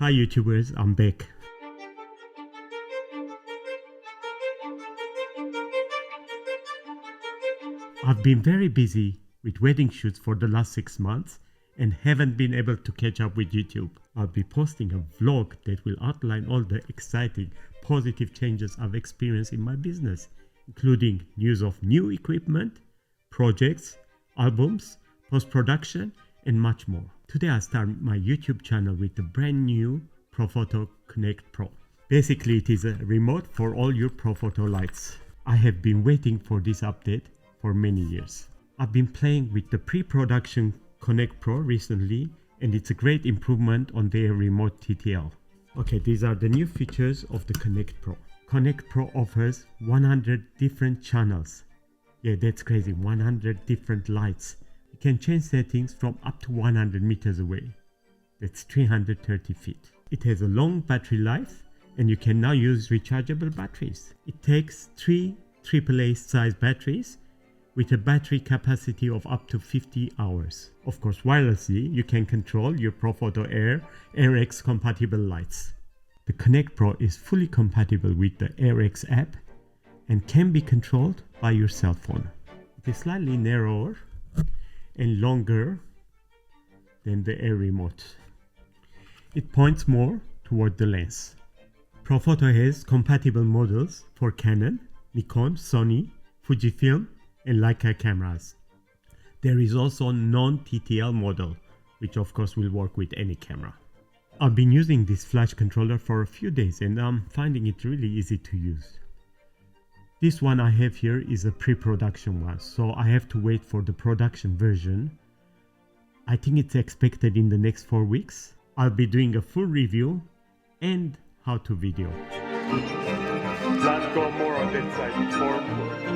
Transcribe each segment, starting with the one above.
Hi YouTubers, I'm back. I've been very busy with wedding shoots for the last 6 months and haven't been able to catch up with YouTube. I'll be posting a vlog that will outline all the exciting, positive changes I've experienced in my business, including news of new equipment, projects, albums, post-production, and much more. Today I start my YouTube channel with the brand new Profoto Connect Pro. Basically it is a remote for all your Profoto lights. I have been waiting for this update for many years. I've been playing with the pre-production Connect Pro recently and it's a great improvement on their remote TTL. Okay, these are the new features of the Connect Pro. Connect Pro offers 100 different channels. Yeah, that's crazy, 100 different lights. You can change settings from up to 100 meters away. That's 330 feet. It has a long battery life and you can now use rechargeable batteries. It takes 3 AAA size batteries with a battery capacity of up to 50 hours. Of course, wirelessly, you can control your Profoto AirX compatible lights. The Connect Pro is fully compatible with the AirX app and can be controlled by your cell phone. It is slightly narrower and longer than the Air Remote. It points more toward the lens. Profoto has compatible models for Canon, Nikon, Sony, Fujifilm, and Leica cameras. There is also a non-TTL model, which of course will work with any camera. I've been using this flash controller for a few days and I'm finding it really easy to use. This one I have here is a pre-production one, so I have to wait for the production version. I think it's expected in the next 4 weeks. I'll be doing a full review and how-to video. Let's go more on that side. More.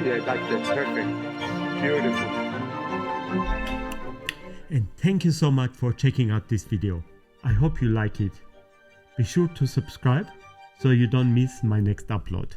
Yeah, that's perfect. Beautiful. And thank you so much for checking out this video. I hope you like it. Be sure to subscribe so you don't miss my next upload.